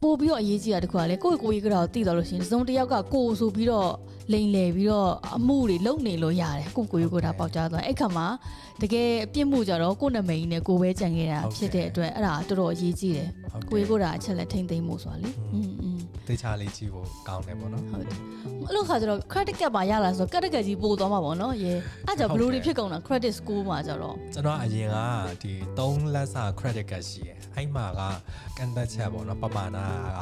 ပို့ပြီးတော့အရေးကြီးတာတခုကလေကိုယ့်ကိုယ်ကြီးကတော့တည်တော်လို့ရှိရင်စုံတစ်ယောက်ကကိုယ်ဆိုပြီးတော့လိန်လေပြီးတော့အမှုတွေလုံနေလို့ရတယ်ကိုယ့်ကိုယ်ကြီးကပေါက်ကြားသွားအဲ့ခါမှာတကယ်ပြစ်မှုကြတော့ကိုယ့်နာမည်ကြီးနဲ့ကိုယ်ပဲကြံခဲ့တာဖြစ်တဲ့အတွက်အဲ့ဒါတော်တော်အရေးကြီးတယ်ကိုယ်ကြီးကအချက်လက်ထိမ့်သိမ်းမှုဆိုတာလေတေချာလေးကြည့်ဖို့ကောင်းတယ်ပေါ့နော်ဟုတ်တယ်အဲ့လိုခါကျတော့ credit card ပါရလာဆိုတော့ credit card ကြီးပို့သွားမှာပေါ့နော်ရေအဲ့ကြဘယ်လိုတွေဖြစ်ကုန်တာ credit score မှာကြတော့ကျွန်တော်အရင်ကဒီ3လက်စာ credit card ရှိတယ်အဲ့မှာကကန်တက်ချက်ပေါ့နော်ပမာဏက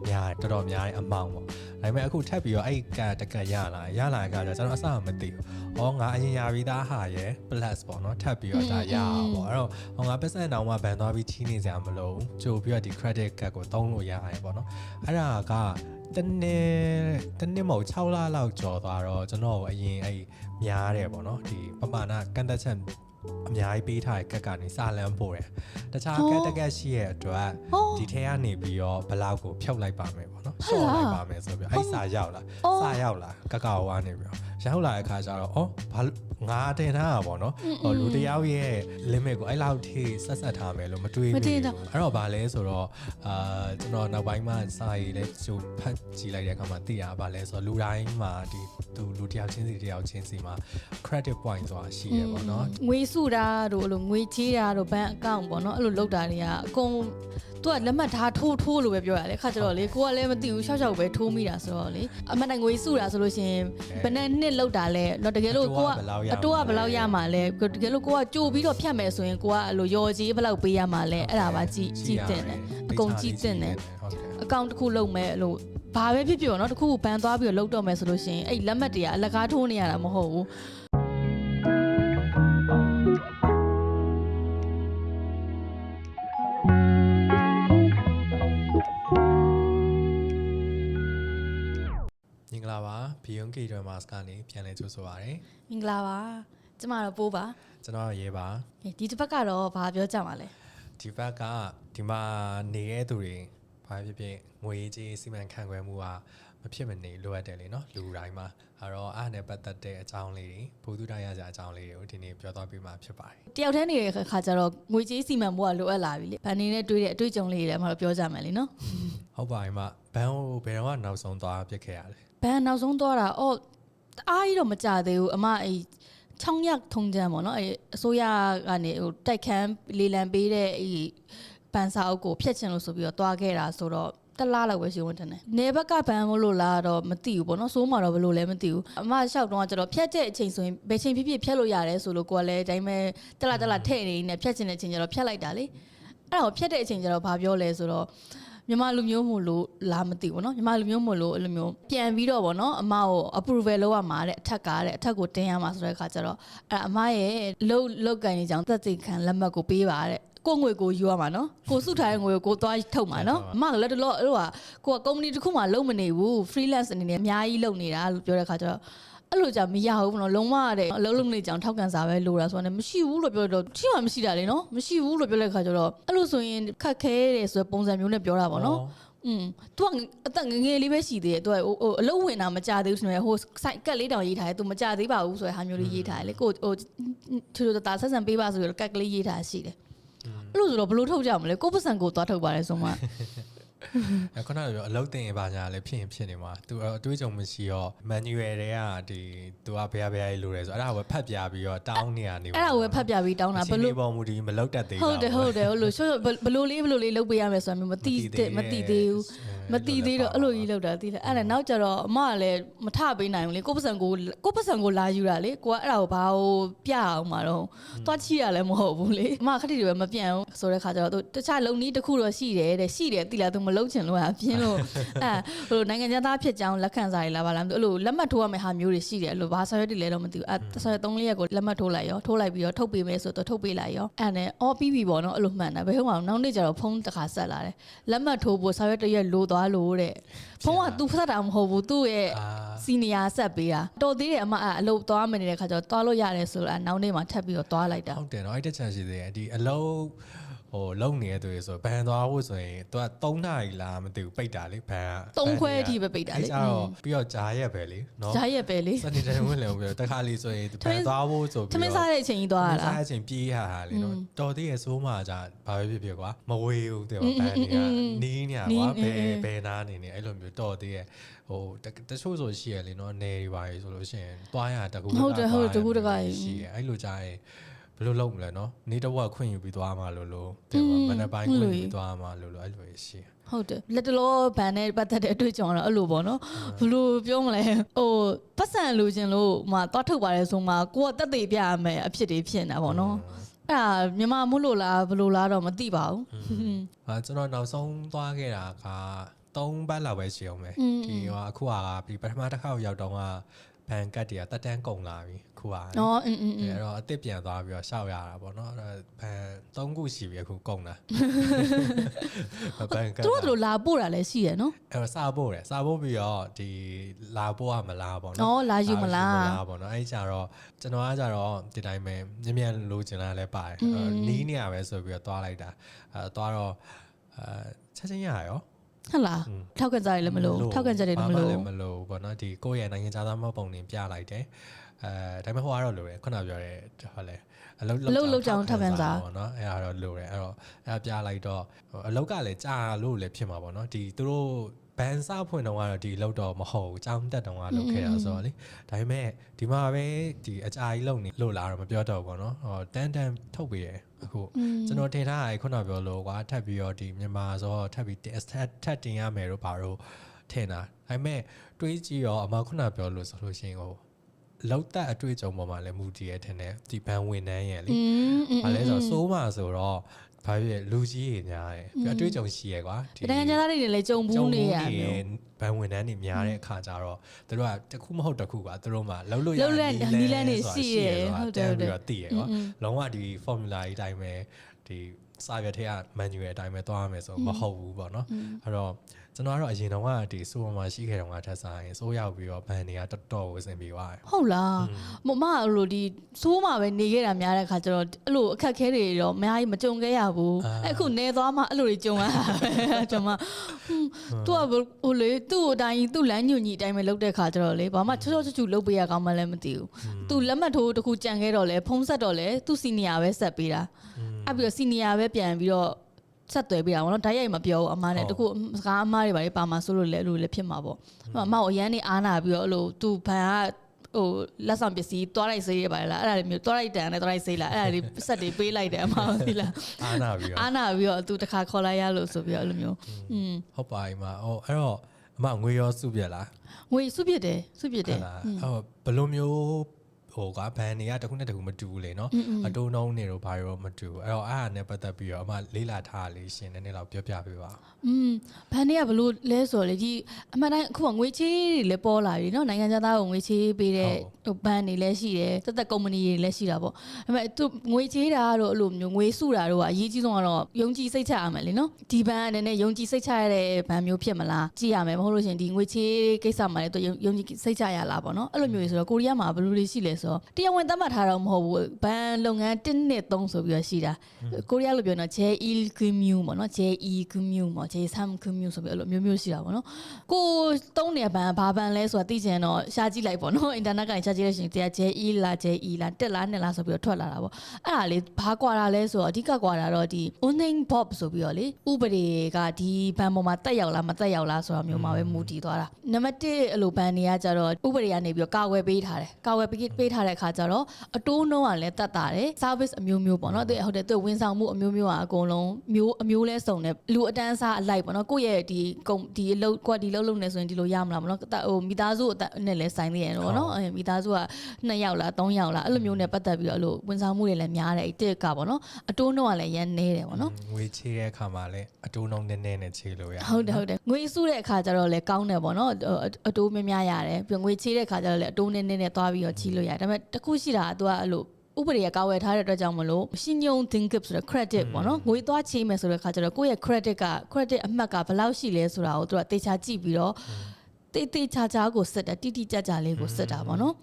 များတော်တော်များတဲ့အမောင်းပေါ့ဒါပေမဲ့အခုထပ်ပြီးတော့အဲ့ကတကရလာကြတော့ကျွန်တော်အစမသိဘူး။ဩငါအရင်ရပြီးသားဟာရယ် plus ပေါ့နော်ထပ်ပြီးတော့ဒါရအောင်ပေါ့အဲ့တော့ဟောငါပတ်စံတောင်မှဘန်သွားပြီးချီးနေကြမလို့ကြိုပြီးတော့ဒီ credit card ကိုသုံးလို့ရအောင်ပေါ့နော်အဲ့ဒါကတနေ့မဟုတ်6လလောက်ကျော်သွားတော့ကျွန်တော်အရင်အဲ့များတယ်ပေါ့နော်ဒီပမာဏကန်တက်ချက်အများကြီးပေးထားတဲ့ကတ်ကနေစာလန်းပို့တယ်တခြားကတ်တကတ်ရှိရဲ့အတွက်ဒီထဲကနေပြီးတော့ဘလောက်ကိုဖြုတ်လိုက်ပါမယ်ပေါ့နော်ရှော့လိုက်ပါမယ်ဆိုပြီးအဲ့စာရောက်လာကကောက်ဝါနေပြီးတော့ရောက်လာတဲ့အခါကျတော့ဘာငါတင်ထားတာပေါ့နော်လူတယောက်ရဲ့ limit ကိုအဲ့လောက်ထိဆက်ထားမယ်လို့မတွေးဘူးအဲ့တော့ဗာလဲဆိုတော့ကျွန်တော်နောက်ပိုင်းမှာစာရေးလဲကျိုးဖတ်ကြည့်လိုက်တဲ့အခါမှာသိရဗာလဲဆိုတော့လူတိုင်းမှာဒီသူလူတယောက်ချင်းစီမှာ credit point ဆိုတာရှိရပေါ့နော်ငွေစုတာတို့အဲ့လိုငွေချေးတာတို့ဘဏ်အကောင့်ပေါ့နော်အဲ့လိုလုပ်တာတွေကအကုန်သူကလက်မှတ်ထားထိုးလို့ပဲပြောရတယ်ခါကျတော့လေကိုကလည်းမသိဘူးရှောက်ပဲထိုးမိတာဆိုတော့လေအမှန်တန်ငွေစုတာဆိုလို့ရှိရင်ဘယ်နှစ်လောက်တာလဲတော့တကယ်လို့ကိုကအတိုးကဘယ်လောက်ရမှာလဲတကယ်လို့ကိုကကြိုပြီးတော့ဖြတ်မယ်ဆိုရင်ကိုကအဲ့လိုရော်ကြီးဘယ်လောက်ပေးရမှာလဲအဲ့ဒါပါကြည့်တင်တယ်အကုန်ကြည့်တင်တယ်အကောင့်တစ်ခုလုပ်မယ်အဲ့လိုဘာပဲဖြစ်ဖြစ်နော်တစ်ခုဘန်သွားပြီးတော့လုပ်တော့မယ်ဆိုလို့ရှိရင်အဲ့လက်မှတ်တွေကအလကားထိုးနေရတာမဟုတ်ဘူးမင်္ဂလာပါ Beyond K Dramas ကနေပြန်လည်ကြိုဆိုပါရစေမင်္ဂလာပါကျမတော့ပိုးပါကျွန်တော်ရေးပါဒီတစ်ပတ်ကတော့ဘာပြောကြမှာလဲဒီဘက်ကဒီမှာနေတဲ့သူတွေဘာဖြစ်ငွေကြေးစီမံခန့်ခွဲမှုကမဖြစ်မနေလိုအပ်တယ်လေနော်လူတိုင်းမှာအဲ့တော့အားနဲ့ပတ်သက်တဲ့အကြောင်းလေးတွေဘုသူတရားစရာအကြောင်းလေးတွေကိုဒီနေ့ပြောသွားပြီးမှဖြစ်ပါတယ်တယောက်တည်းနေတဲ့ခါကျတော့ငွေကြေးစီမံမှုကလိုအပ်လာပြီလေဗန်နေနဲ့တွေ့တဲ့အတွေ့အကြုံလေးတွေလည်းမတော့ပြောကြမယ်လေနော်ဟုတ်ပါပြီမဘန်ကိုဘယ်တော့ကနောက်ဆုံးသွားပြစ်ခဲ့ရလဲဘန်နောက်ဆုံးသွားတာအားကြီးတော့မကြသေးဘူးအမအဲ့ချောင်းရထုံချမ်းပေါ့နော်အဲ့အစိုးရကနေဟိုတိုက်ခန်းလေလံပေးတဲ့အဲ့ဘန်စာအုပ်ကိုဖျက်ချင်လို့ဆိုပြီးတော့သွားခဲ့တာဆိုတော့တလားလောက်ပဲရှိဝင်တယ်နေဘက်ကဘန်မလို့လားတော့မသိဘူးပေါ့နော်စိုးမှာတော့ဘယ်လိုလဲမသိဘူးအမလျှောက်တော့ကျတော့ဖြတ်တဲ့အချိန်ဆိုရင်ဘယ်ချိန်ဖြစ်ဖြစ်ဖြတ်လို့ရတယ်ဆိုလို့ကိုကလည်းဒါပေမဲ့တလားထည့်နေနေဖြတ်ချင်တဲ့အချိန်ကျတော့ဖြတ်လိုက်တာလေအဲ့တော့ဖြတ်တဲ့အချိန်ကျတော့ဘာပြောလဲဆိုတော့မြန်မာလူမျိုးမို့လို့လားမသိဘူးเนาะမြန်မာလူမျိုးမို့လို့အဲ့လိုမျိုးပြန်ပြီးတော့ဗောနော်အမကို approval လုပ်ရမှာတဲ့အထက်ကိုတင်ရမှာဆိုတဲ့အခါကျတော့အဲ့အမရဲ့လောက်ကန်နေကြအောင်သက်သေခံလက်မှတ်ကိုပေးပါတဲ့ကိုငွေကိုယူရမှာနော်ကိုစုထားတဲ့ငွေကိုသွားထုတ်မှာနော်အမကလည်းတော်တော်အဲ့လိုကကိုက company တစ်ခုမှလုံးမနေဘူး freelance အနေနဲ့အများကြီးလုပ်နေတာလို့ပြောတဲ့အခါကျတော့အဲ့လိုကြမရဘူးနော်လုံးဝတဲ့အလုံးလုံးနေကြအောင်ထောက်ကန်စာပဲလိုတာဆိုတော့မရှိဘူးလို့ပြောတော့ရှိမှမရှိတာလေနော်မရှိဘူးလို့ပြောတဲ့အခါကျတော့အဲ့လိုဆိုရင်ခက်ခဲတယ်ဆိုတဲ့ပုံစံမျိုးနဲ့ပြောတာပေါ့နော်သူကအသက်ငငယ်လေးပဲရှိသေးတယ်သူကဟိုအလုံးဝင်တာမကြသေးဘူးဆိုရင်ဟိုစိုက်ကက်လေးတောင်ရေးထားတယ်သူမကြသေးပါဘူးဆိုတဲ့ဟာမျိုးလေးရေးထားတယ်လေကိုဟိုထူထူတာဆက်ဆံပေးပါဆိုပြီးကက်ကလေးရေးထားရှိတယ်အဲ့လိုဆိုတော့ဘလို့ထုတ်ကြမလဲကိုပစံကိုသွားထုတ်ပါလေဆိုမှခုနကပြောအလုပ်တင်ပါညာလည်းဖြစ်နေမှာသူအတွေးကြုံမရှိရော manual တွေကဒီသူကဘယ်လိုလိုလဲဆိုအဲ့ဒါကိုဖတ်ပြပြီးတော့တောင်းနေရနေအဲ့ဒါကိုဖတ်ပြပြီးတောင်းတာဘယ်လိုပေါ်မူဒီမလောက်တတ်သေးဘူးဟုတ်တယ်ဟိုလိုဘလို့လေးလုပ်ပေးရမယ်ဆိုတာမျိုးမသိသေးဘူးမသိသေးတော့အဲ့လိုကြီးလောက်တာသိလားအဲ့ဒါနောက်ကျတော့အမကလည်းမထပေးနိုင်ဘူးလေကိုပစံကိုလာယူတာလေကိုကအဲ့ဒါကိုဘာကိုပြအောင်မှာတော့သွားချိရလည်းမဟုတ်ဘူးလေအမခက်တီတွေပဲမပြန်ဘူးဆိုတဲ့ခါကျတော့သူတခြားလုံနည်းတစ်ခုတော့ရှိတယ်သိလားသူမလုံးချင်လို့ပြင်းလို့ဟိုနိုင်ငံသားဖြစ်ကြောင်းလက်ခံစာတွေလာပါလားအဲ့လိုလက်မှတ်ထိုးရမယ့်ဟာမျိုးတွေရှိတယ်အဲ့လိုဘာစာရွက်တွေလဲတော့မသိဘူးစာရွက်3ရက်ကိုလက်မှတ်ထိုးလိုက်ပြီးတော့ထုတ်ပေးမယ်ဆိုတော့ထုတ်ပေးလိုက်ရောအဲ့နဲ့ပြီးပြီပေါ့နော်အဲ့လိုမှန်တာဘယ်ဟုတ်အောင်နောက်နေ့ကျတော့ဖုန်းတစ်ခါဆက်လာတယ်လက်မှတ်ထိုးဖို့စာရွက်တစ်ရက်လိုသွားလို့တဲ့ဖုန်းကသူဖတ်တာမဟုတ်ဘူးသူ့ရဲ့စီနီယာဆက်ပေးတာတော်သေးတယ်အမအလုပ်သွားမနေတဲ့ခါကျတော့သွားလို့ရတယ်ဆိုတော့နောက်နေ့မှထပ်ပြီးတော့သွားလိုက်တာဟုတ်တယ်နော်အဲ့တချာရှိသေးတယ်ဒီအလုပ် ဟိုလုံနေတဲ့သူတွေဆိုဘန်သွားဖို့ဆိုရင်သူက3နာရီလားမသိဘူးပိတ်တာလေဘန်က3ခွဲအထိပဲပိတ်တာလေအဲ့တော့ပြီးတော့ဂျာရက်ပဲလေနော်ဂျာရက်ပဲလေစနေတိုင်းဝင်လေပြီးတော့တခါလေးဆိုရင်ဘန်သွားဖို့ဆိုပြီးတော့ထမင်းစားတဲ့အချိန်ကြီးသွားရတာစားတဲ့အချိန်ပြေးရတာလေနော်တော်သေးရဲ့စိုးမှじゃဘာပဲဖြစ်ကွာမဝေးဘူးတဲ့ဘန်တွေကနီးညာကွာဘယ်နာနေနေအဲ့လိုမျိုးတော်သေးရဲ့ဟိုတချို့ဆိုရှိရလေနော်နေတွေပါဆိုလို့ရှိရင်သွားရတကူဟုတ်တယ်တကူတကရှိရအဲ့လိုကြရင်ဘယ်လိုလုပ်မလဲနော်နေတော့ခွင့်ယူပြီးသွားမှာလို့တဲ့မနေ့ပိုင်းခွင့်ယူပြီးသွားမှာလို့အဲ့လိုရှိဟုတ်တယ်လက်တလောဘန်နဲ့ပတ်သက်တဲ့အတွေ့အကြုံတော့အဲ့လိုပေါ့နော်ဘယ်လိုပြောမလဲဟိုပတ်စံလိုချင်လို့သွားထုတ်ပါတယ်ဆိုမှကိုကတက်သေးပြရမယ်အဖြစ်တွေဖြစ်နေတာပေါ့နော်အဲ့ဒါမြန်မာမို့လို့လားဘယ်လိုလားတော့မသိပါဘူးကျွန်တော်နောက်ဆုံးသွားခဲ့တာက3ပတ်လောက်ပဲရှိအောင်ပဲဒီအခုကဒီပထမတစ်ခါရောက်တော့ကဘန်ကတ်တွေကတက်တန်းကုန်လာပြီခုကအဲ့တော့အစ်စ်ပြန်သွားပြီးတော့ရှောက်ရတာပေါ့နော်အဲ့ဘန်3ခုရှိပြီအခုကုန်တာဘန်ကတ်တို့လာပို့တာလည်းရှိရနော်အဲ့တော့စာပို့ပြီးတော့ဒီလာပို့ရမလားပေါ့နော်လာယူမလားပေါ့နော်အဲ့ကြတော့ကျွန်တော်ကကြတော့ဒီတိုင်းပဲမြန်လိုချင်တာလည်းပါတယ်နီးနေရပဲဆိုပြီးတော့သွားလိုက်တာသွားတော့ချက်ချင်းရရောဟုတ်လားထောက်ကကြရလည်းမလို့ထောက်ကကြတယ်လည်းမလို့ပေါ့နော်ဒီကိုယ့်ရဲ့နိုင်ငံသားမပုံနေပြလိုက်တယ်ဒါပေမဲ့ဟိုကတော့လိုတယ်ခုနပြောရဲဟုတ်လဲအလုပ်ကြောင်ထောက်ကကြပေါ့နော်အဲ့ဒါတော့လိုတယ်အဲ့တော့အဲ့ပြလိုက်တော့အလောက်ကလည်းကြာလို့လည်းဖြစ်မှာပေါ့နော်ဒီသူတို့ဘန်စားဖွင့်တော့ကတော့ဒီလောက်တော့မဟုတ်ဘူးကြောင်းတက်တော့ကလုပ်ခဲ့တာဆိုတော့လေဒါပေမဲ့ဒီမှာပဲဒီအကြာကြီးလုံနေလို့လာတော့မပြောတော့ဘူးပေါ့နော်ဟောတန်းထုတ်ပေးတယ်အခုကျွန်တော်ထင်ထားရခုနပြောလို့ကွာထပ်ပြီးတော့ဒီမြန်မာဆိုတော့ထပ်ပြီးထပ်တင်ရမယ်လို့ဘာလို့ထင်တာဒါပေမဲ့တွေးကြည့်ရောအမခုနပြောလို့ဆိုလို့ရှိရင်ဟိုလောက်တက်အတွေ့အကြုံပေါ်မှာလည်းမူတည်ရတဲ့နဲ့ဒီဘန်ဝင်နှန်းရဲ့လေဘာလဲဆိုတော့စိုးမှဆိုတော့ဘာဖြစ်လူကြီးတွေများတယ်ပြီးအတွေ့အကြုံရှိရကွာဒီနိုင်ငံသားတွေလည်းကြုံဘူးနေရမျိုးဘန်ဝင်နှန်းတွေများတဲ့အခါကျတော့သူတို့ကတခုမဟုတ်တခုပါသူတို့မှလှုပ်လို့ရနီလန်းတွေရှိရဟုတ်တယ်ပြီးတော့တည်ရကွာလုံးဝဒီ formula ကြီးအတိုင်းပဲဒီစာရွက်ထဲက manual အတိုင်းပဲသွားရမယ်ဆိုမဟုတ်ဘူးပေါ့နော်အဲ့တော့ကျွန်တော်ကတော့အရင်တော့ကဒီစူပါမှာရှိခဲ့တော့ကထက်ဆိုင်စိုးရောက်ပြီးတော့ဘန်တွေကတော်တော်ကိုအဆင်ပြေသွားတယ်ဟုတ်လားမမအဲ့လိုဒီစိုးမှာပဲနေခဲ့တာများတဲ့ခါကျတော့အဲ့လိုအခက်ခဲတွေတော့အများကြီးမကြုံခဲ့ရဘူးအခုနေသွားမှအဲ့လိုတွေကြုံရတာပဲကျွန်မသူကဟိုလေသူ့အတိုင်းသူ့လမ်းညွန်ကြီးအတိုင်းပဲလုပ်တဲ့ခါကျတော့လေဘာမှချောချူလုပ်ပေးရကောင်းမှလည်းမသိဘူးသူလက်မှတ်ထိုးတစ်ခုကြံခဲ့တော့လေဖုံးဆက်တော့လေသူ့စီနီယာပဲဆက်ပေးတာအဲ့ပြီးတော့စီနီယာပဲပြန်ပြီးတော့ဆက်သွယ်ပေးတာပေါ့နော်ဓာတ်ရိုက်မပြောဘူးအမားနဲ့တခုစကားအမားတွေပါလေပါမှာဆိုလို့လည်းအဲ့လိုလည်းဖြစ်မှာပေါ့အမားကိုအရန်နေအားနာပြီးတော့အဲ့လိုသူဘန်ကဟိုလက်ဆောင်ပစ္စည်းသွားလိုက်စေးရပါလားအဲ့ဒါတွေမျိုးသွားလိုက်တန်နဲ့သွားလိုက်စေးလားအဲ့ဒါတွေဆက်တွေပေးလိုက်တယ်အမားသိလားအားနာပြီးတော့သူတခါခေါ်လိုက်ရလို့ဆိုပြီးတော့အဲ့လိုမျိုးဟုတ်ပါပြီမဟိုအဲ့တော့အမငွေရောစုပြက်လားငွေစုပြက်တယ်ဟိုဘယ်လိုမျိုးဟိုကဘန်တွေကတခုနဲ့တခုမတူဘူးလေနော်အတိုးနှုံးနေတော့ဘာရောမတူဘူးအဲ့တော့အားနဲ့ပတ်သက်ပြီးတော့အမလေးလာထားလေးရှင်နည်းနည်းလောက်ပြောပြပေးပါဘန်တွေကဘလို့လဲဆိုတော့လေဒီအမှန်တိုင်းအခုကငွေချေးတွေလည်းပေါ်လာပြီနော်နိုင်ငံသားကိုငွေချေးပေးတဲ့ဟိုဘန်တွေလည်းရှိတယ်သက်ကုမ္ပဏီတွေလည်းရှိတာပေါ့ဒါပေမဲ့သူငွေချေးတာတော့အဲ့လိုမျိုးငွေစုတာတော့အရေးကြီးဆုံးကတော့ယုံကြည်စိတ်ချရမယ်လေနော်ဒီဘန်အနေနဲ့ယုံကြည်စိတ်ချရတဲ့ဘန်မျိုးဖြစ်မလားကြည့်ရမယ်မဟုတ်လို့ရှင်ဒီငွေချေးကိစ္စမှာလည်းသူယုံကြည်စိတ်ချရလားပေါ့နော်အဲ့လိုမျိုးဆိုတော့ကိုရီးယားမှာဘယ်လိုတွေရှိလဲဆိုတော့တရားဝင်သတ်မှတ်ထားတော့မဟုတ်ဘူးဘန်လုပ်ငန်း1နှစ်3ဆိုပြီးတော့ရှိတာကိုရီးယားလိုပြောတော့ JE Kumyu ပေါ့နော် JE Kumyu ပေါ့ JSam Kumyu ဆိုပြီးအဲ့လိုမျိုးရှိတာပေါ့နော်ကိုတုံးနေဘန်ဘာဘန်လဲဆိုတာသိချင်တော့ရှာကြည့်လိုက်ပေါ့နော်အင်တာနက်ကရှာကြည့်လို့ရှိရင်တရား JE လား JE လားတက်လားနှစ်လားဆိုပြီးတော့ထွက်လာတာပေါ့အဲ့ဒါလေဘာကွာတာလဲဆိုတော့အဓိကကွာတာတော့ဒီ Owning Bob ဆိုပြီးတော့လေဥပဒေကဒီဘန်ပေါ်မှာတက်ရောက်လားမတက်ရောက်လားဆိုတာမျိုးမှာပဲမူတည်သွားတာနံပါတ်1အဲ့လိုဘန်တွေကကြတော့ဥပဒေကနေပြီးတော့ကာဝယ်ပေးထားတယ်ကာဝယ်ပေးထားတဲ့အခါကျတော့အတိုးနှုန်းကလည်းတက်တာတယ် service အမျိုးမျိုးပေါ့နော်ဟုတ်တယ်သူဝန်ဆောင်မှုအမျိုးမျိုးကအကုန်လုံးအမျိုးလဲစုံတယ်လူအတန်းစားအလိုက်ပေါ့နော်ကိုယ့်ရဲ့ဒီအလုပ်ကွက်ဒီလုပ်နေဆိုရင်ဒီလိုရမလားပေါ့နော်ဟိုမိသားစုနဲ့လည်းဆိုင်နေရတော့နော်မိသားစုက2ယောက်လား3ယောက်လားအဲ့လိုမျိုးနဲ့ပတ်သက်ပြီးတော့အဲ့လိုဝန်ဆောင်မှုတွေလည်းများတယ်အဲ့တစ်ကပေါ့နော်အတိုးနှုန်းကလည်းရန်နေတယ်ပေါ့နော်ငွေချေးတဲ့အခါမှာလည်းအတိုးနှုန်းနည်းနည်းနဲ့ချေးလို့ရဟုတ်တယ်ငွေစုတဲ့အခါကျတော့လည်းကောင်းတယ်ပေါ့နော်အတိုးများရတယ်ပြီးငွေချေးတဲ့အခါကျတော့လည်းအတိုးနည်းနည်းနဲ့သွားပြီးတော့ချေးလို့ရတယ်ဒါပေမဲ့တခုရှိတာကသူကအဲ့လိုဥပဒေကကာဝယ်ထားတဲ့အတွက်ကြောင့်မလို့ရှင်းညုံ thinkip ဆိုတဲ့ credit ပေါ့နော်ငွေသွားချေးမယ်ဆိုတဲ့အခါကျတော့ကိုယ့်ရဲ့ credit အမှတ်ကဘယ်လောက်ရှိလဲဆိုတာကိုသူကတေချာကြည့်ပြီးတော့တေချာကိုစစ်တာတိတိကျကျလေးကိုစစ်တာပေါ့နော်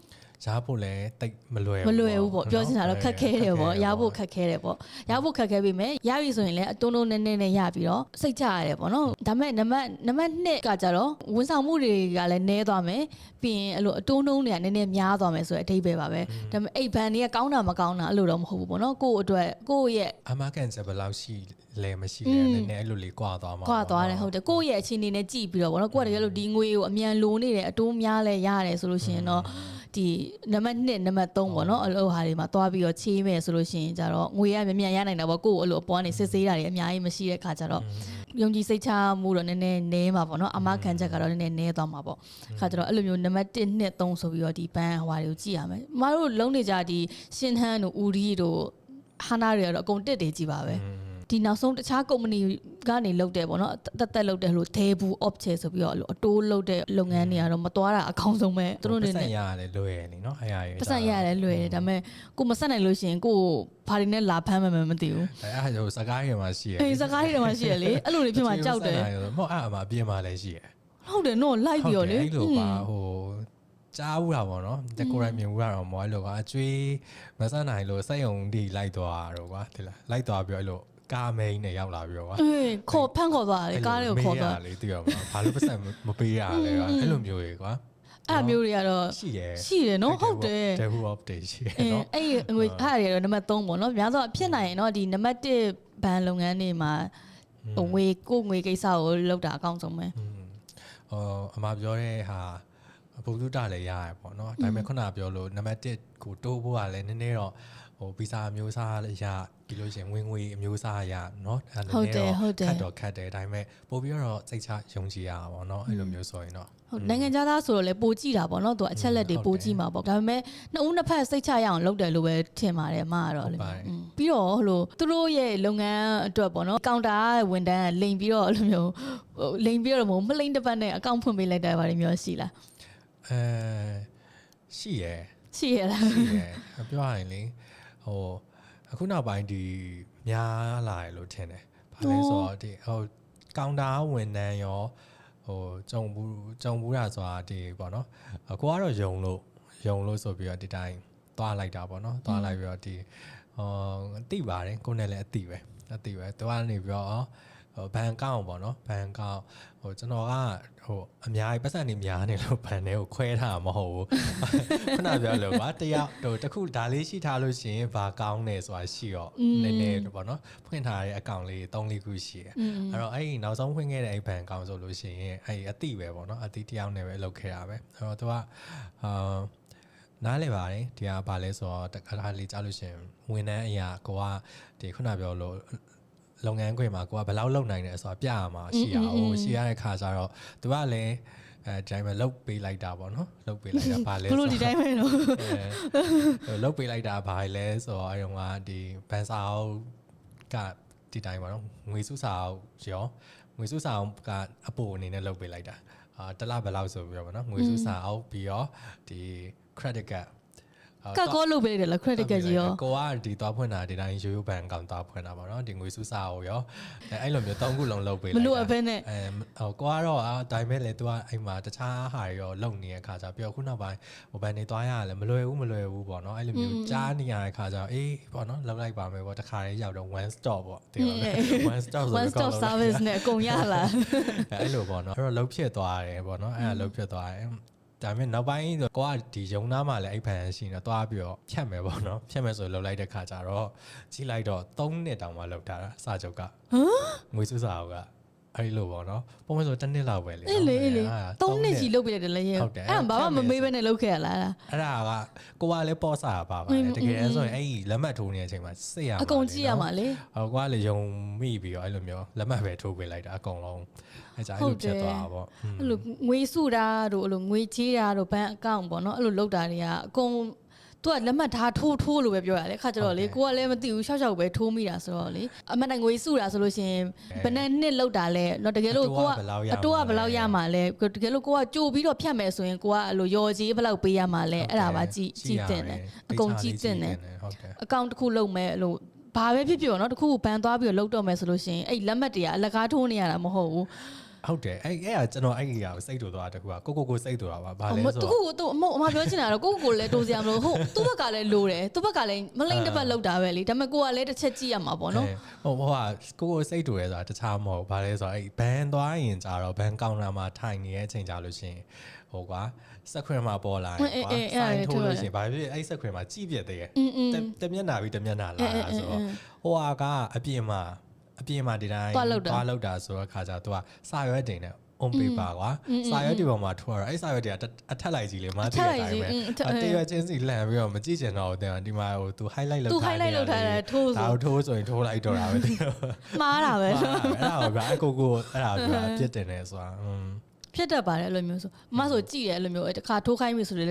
ရဖို့လည်းတိတ်မလွယ် မလွယ်ဘူးပေါ့ပြောချင်တာတော့ခက်ခဲတယ်ပေါ့ရဖို့ခက်ခဲတယ်ပေါ့ရဖို့ခက်ခဲပြီမဲ့ရပြီဆိုရင်လည်းအတုံးတုံးနဲနဲနဲ့ရပြီးတော့စိတ်ချရတယ်ပေါ့နော်ဒါမဲ့နံပါတ်2ကကြတော့ဝန်ဆောင်မှုတွေကလည်းနည်းသွားမယ်ပြီးရင်အဲ့လိုအတုံးတုံးတွေကနည်းနည်းများသွားမယ်ဆိုတဲ့အဓိပ္ပာယ်ပါပဲဒါမဲ့အဲ့ဘန်တွေကကောင်းတာမကောင်းတာအဲ့လိုတော့မဟုတ်ဘူးပေါ့နော်ကိုယ့်အတွက်ကိုယ့်ရဲ့ အမကန်ချက်ဘယ်လောက်ရှိလဲမရှိလဲနည်းနည်းအဲ့လိုလေးကွာသွားမှာ ကွာသွားတယ်ဟုတ်တယ်ကိုယ့်ရဲ့အခြေအနေနဲ့ကြည့်ပြီးတော့ဗောနော်ကိုယ့်ကတကယ်လို့ဒီငွေကိုအမြန်လိုနေတယ်အတိုးများလဲရတယ်ဆိုလို့ရှိရင်တော့ဒီနံပါတ်1နံပါတ်3ပေါ့နော်အဲ့လိုဟာတွေမှာသွားပြီးတော့ချေးမယ်ဆိုလို့ရှိရင်ကြတော့ငွေကမြန်ရနိုင်တာပေါ့ကိုယ့်ကိုအဲ့လိုအပေါ်ကနေစစ်ဆေးတာတွေအများကြီးမရှိတဲ့ခါကျတော့ယုံကြည်စိတ်ချမှုတော့နည်းနည်းနည်းမှာပေါ့နော်အမခံချက်ကတော့နည်းနည်းနည်းသွားမှာပေါ့ခါကျတော့အဲ့လိုမျိုးနံပါတ်1 2 3ဆိုပြီးတော့ဒီဘန်းဟွာတွေကိုကြည့်ရမယ်မတို့လုံးနေကြဒီရှင်ဟန်းတို့ဦးရီတို့ဟာနာတွေကတော့အကုန်တက်တယ်ကြည့်ပါပဲဒီနောက်ဆုံးတခြားကုမ္ပဏီကနေလုပ်တယ်ပေါ့နော်တက်လုပ်တယ်လို့ဒဲဘူး option ဆိုပြီးတော့အတိုးလုပ်တဲ့လုပ်ငန်းတွေကတော့မသွားတာအကောင်းဆုံးပဲသူတို့နေနဲ့ပတ်စံရတယ်လွယ်နေနော်အဲ့ရရ ပတ်စံရတယ်လွယ်တယ်ဒါပေမဲ့ကိုမဆက်နိုင်လို့ရှိရင်ကိုဘာတွေနဲ့လာဖမ်းမှမသိဘူးအဲ့ဟိုစကားတွေမှာရှိရအေးစကားတွေမှာရှိရလေအဲ့လိုတွေဖြစ်မှာကြောက်တယ်မဟုတ်အဲ့အမအပြင်းမှာလည်းရှိရဟုတ်တယ်နော်လိုက်ပြီးတော့လေအဲ့လိုပါဟိုကြားဘူးတာပေါ့နော်တကိုယ်တိုင်မြင်ဘူးတာတော့မဟုတ်လို့ကွာအကျွေးမဆန်းနိုင်လို့စက်ယုံဒီလိုက်သွားတော့ကွာဒီလားလိုက်သွားပြီးအဲ့လိုကားမိန်နဲ့ရောက်လာပြီးတော့ကွာအေးခေါ်ဖမ်းခေါ်သွားတယ်ကားတွေကိုခေါ်သွားလေသိရမှာဘာလို့ပတ်စံမပေးရလဲကွာအဲ့လိုမျိုးတွေကွာအဲ့မျိုးတွေကတော့ရှိတယ်နော်ဟုတ်တယ် Devil update ရှိတယ်နော်အဲ့ငွေအားတွေကတော့နံပါတ်3ပေါ့နော်များသောဖြစ်နိုင်ရင်တော့ဒီနံပါတ်1ဘဏ်လုပ်ငန်းတွေမှာငွေကိစ္စကိုလောက်တာအကောင်းဆုံးပဲအမပြောတဲ့ဟာဘုသူတလည်းရရပေါ့နော်ဒါပေမဲ့ခုနပြောလို့နံပါတ်1ကိုတိုးဖို့ကလည်းနည်းနည်းတော့ဟိုဗီဇာအမျိုးအစားလည်းရပြီးလို့ရှိရင်ဝင်ငွေအမျိုးအစားရเนาะအဲ့လိုမျိုးခတ်တယ်ဒါပေမဲ့ပို့ပြီးတော့စိတ်ချယုံကြည်ရပါပေါ့เนาะအဲ့လိုမျိုးဆိုရင်တော့ဟုတ်နိုင်ငံသားဆိုတော့လေပိုကြည့်တာပေါ့เนาะသူအချက်လက်တွေပိုကြည့်မှာပေါ့ဒါပေမဲ့နှစ်ဦးနှစ်ဖက်စိတ်ချရအောင်လုပ်တယ်လို့ပဲထင်ပါတယ်အမကတော့လေပြီးတော့ဟိုလိုသူတို့ရဲ့လုပ်ငန်းအတွက်ပေါ့เนาะကောင်တာဝန်တန်းလိန်ပြီးတော့အဲ့လိုမျိုးလိန်ပြီးတော့မလိန်တစ်ပတ်နဲ့အကောင့်ဖွင့်ပေးလိုက်တယ်ပါတယ်မျိုးရှိလားရှိရလားရှိရပြောရရင်လေဟိုအခုနောက်ပိုင်းဒီများလာရလို့ထင်တယ်ဘာလဲဆိုတော့ဒီဟိုကောင်တာဝန်တန်းရောဟိုကြုံဘူးတာဆိုတာဒီပေါ့နော်ကိုကတော့ယုံလို့ဆိုပြီးတော့ဒီတိုင်းသွားလိုက်တာပေါ့နော်သွားလိုက်ပြီးတော့ဒီသိပါတယ်ကိုနဲ့လည်းအသိပဲသူကနေပြီးတော့ဘန်ကောက်ပေါ့နော်ဘန်ကောက်ဟိုကျွန်တော်ကဟိုအများကြီးပတ်စံနေများနေလို့ဘန်တွေကိုခွဲထားမှာမဟုတ်ဘူးခုနပြောလို့ကွာတယောက်ဟိုတခုဒါလေးရှိထားလို့ရှိရင်ဘာကောင်းနေဆိုတာရှိတော့နည်းနည်းပေါ့နော်ဖွင့်ထားတဲ့အကောင့်လေး3-4ခုရှိတယ်အဲ့တော့အဲ့ဒီနောက်ဆုံးဖွင့်ခဲ့တဲ့အဲ့ဘန်ကောက်ဆိုလို့ရှိရင်အဲ့အတိပဲပေါ့နော်အတိတယောက်နဲ့ပဲလုပ်ခဲ့တာပဲအဲ့တော့သူကနားလေပါတယ်ဒီကဘာလဲဆိုတော့တခါလေးကြားလို့ရှိရင်ဝန်ထမ်းအရာကိုကဒီခုနပြောလို့လုပ်ငန်းခွင်မှာကိုကဘယ်လောက်လုပ်နိုင်တယ်ဆိုတာပြရမှာရှိရအောင်ရှိရတဲ့ခါကျတော့သူကလည်းဒီတိုင်းပဲလုတ်ပေးလိုက်တာပေါ့နော်လုတ်ပေးလိုက်တာဘာလဲဆိုတော့ဒီတိုင်းပဲနော်လုတ်ပေးလိုက်တာဘာလဲဆိုတော့အဲတော့ကဒီဘန်စာအုပ်ကဒီတိုင်းပေါ့နော်ငွေစုစာအုပ်ရောငွေစုစာအုပ်ကအပိုအနေနဲ့လုတ်ပေးလိုက်တာတလဘယ်လောက်ဆိုပြီးတော့ပေါ့နော်ငွေစုစာအုပ်ပြီးတော့ဒီ credit cardကောလုပ်ပေးတယ်လား credit card ကြီးရောကိုကဒီသွားဖွင့်တာဒီတိုင်းရိုးရိုးဘဏ်ကောင်သွားဖွင့်တာပေါ့နော်ဒီငွေစုစာကိုရောအဲ့လိုမျိုး3ခုလုံးလုပ်ပေးလိုက်မလို့အဖဲနဲ့ဟိုကိုကတော့ဒါပေမဲ့လေ तू ကအဲ့မှာတခြားဟာတွေရောလုပ်နေတဲ့ခါကျပြီးတော့ခုနောက်ပိုင်းဟိုဘဏ်နေသွားရလဲမလွယ်ဘူးပေါ့နော်အဲ့လိုမျိုးကြားနေရတဲ့ခါကျတော့အေးပေါ့နော်လုပ်လိုက်ပါမယ်ပေါ့တခါလေးရောက်တော့ one stop ပေါ့တကယ် one stop ဆိုတော့ service နဲ့အကုန်ရလာအဲ့လိုပေါ့နော်အဲ့တော့လှုပ်ဖြစ်သွားတယ်ပေါ့နော်အဲ့ဒါလှုပ်ဖြစ်သွားတယ်ဒါပေမဲ့နောက်ပိုင်းဆိုကိုကဒီယုံနာမှာလည်းအဲ့ဖန်ရှိနေတော့သွားပြီးတော့ဖြတ်မယ်ပေါ့နော်ဖြတ်မယ်ဆိုလှုပ်လိုက်တဲ့ခါကျတော့ကြီးလိုက်တော့3နှစ်တောင်မှလှုပ်ထားတာစာချုပ်ကငွေစုစာအုပ်ကအဲ့လိုပေါ့နော်ပုံမှန်ဆို1နှစ်လောက်ပဲလေအေးလေ3နှစ်ကြီးလှုပ်ပြတယ်လည်းရဲ့အဲ့ဘာမှမမေးဘဲနဲ့လှုပ်ခဲ့ရလားအဲ့ဒါကကိုကလည်းပေါ်စာပါပါတယ်တကယ်ဆိုရင်အဲ့လက်မှတ်ထိုးနေတဲ့အချိန်မှာစိတ်ရမှာအကုန်ကြည့်ရမှာလေဟိုကိုကလည်းယုံမိပြီးတော့အဲ့လိုမျိုးလက်မှတ်ပဲထိုးပေးလိုက်တာအကုန်လုံးအဲ့ကြအဲ့လိုဖြစ်သွားတာပေါ့အဲ့လိုငွေစုတာတို့အဲ့လိုငွေချေးတာတို့ဘဏ်အကောင့်ပေါ့နော်အဲ့လိုလုပ်တာတွေကအကုန်သူကလက်မှတ်ထားထိုးလို့ပဲပြောရတယ်ခါကျတော့လေကိုကလည်းမသိဘူးရှောက်ပဲထိုးမိတာဆိုတော့လေအမှန်တန်ငွေစုတာဆိုလို့ရှိရင်ဘယ်နဲ့နှစ်လောက်တာလဲတော့တကယ်လို့ကိုကအတိုးကဘယ်လောက်ရမှာလဲတကယ်လို့ကိုကကြိုပြီးတော့ဖြတ်မယ်ဆိုရင်ကိုကအဲ့လိုရော်ကြီးဘယ်လောက်ပေးရမှာလဲအဲ့ဒါပါကြည့်တင်တယ်အကုန်ကြည့်တင်တယ်အကောင့်တစ်ခုလုပ်မယ်အဲ့လိုဘာပဲဖြစ်ဖြစ်ပေါ့နော်တစ်ခုဘန်သွားပြီးတော့လုပ်တော့မယ်ဆိုလို့ရှိရင်အဲ့လက်မှတ်တွေကအလကားထိုးနေရတာမဟုတ်ဘူး ဟုတ်တယ်အဲ့ကျွန်တော်အဲ့ဒီဟာကိုစိတ်တူသွားတခုကကိုစိတ်တူတာပါလဲဆိုတော့ သူကိုသူအမပြောချင်တာတော့ကိုလည်းတိုးစရာမလိုဟုတ်သူ့ဘက်ကလည်းလိုတယ်သူ့ဘက်ကလည်းမလိမ့်တစ်ပတ်လောက်တာပဲလေဒါပေမဲ့ကိုကလည်းတစ်ချက်ကြည့်ရမှာပေါ့နော်ဟိုကိုစိတ်တူရဲဆိုတာတခြားမဟုတ်ဘာလဲဆိုတော့အဲ့ဘန်သွားရင်ကြတော့ဘန်ကောင်တာမှာထိုင်နေတဲ့အချိန်ကြလို့ရှိရင်ဟိုကွာစက်ခွင်မှာပေါ်လာရင်ကွာဆိုင်ထိုးလို့ရှိရင်ဘာဖြစ်အဲ့စက်ခွင်မှာကြည့်ပြတဲ့တမျက်နှာပြီးတမျက်နှာလာတာဆိုတော့ဟိုကအပြင်မှာဒီတိုင်းသွားလောက်တာဆိုတော့ခါကြသူကစာရွက်တင်တယ်on paper ကွာစာရွက်ဒီပေါ်မှာထိုးရတော့အဲ့စာရွက်တွေကအထက်လိုက်ကြီးလေမသိတဲ့အတိုင်းပဲတရွက်ချင်းစီလှန်ပြီးတော့မကြည့်ချင်တော့ဘူးတဲ့ဒီမှာဟိုသူ highlight လုပ်ထားတယ်ထိုးဆိုဒါထိုးဆိုရင်ထိုးလိုက်တော့တာပဲမှားတာပဲအဲ့ဒါကိုအဲ့ကိုအဲ့ဒါကိုပြစ်တင်နေဆိုတာဖြစ်တတ်ပါတယ်အဲ့လိုမျိုးဆိုအမဆိုကြည့်တယ်အဲ့လိုမျိုးတခါထိုးခိုင်းပြီဆိုလ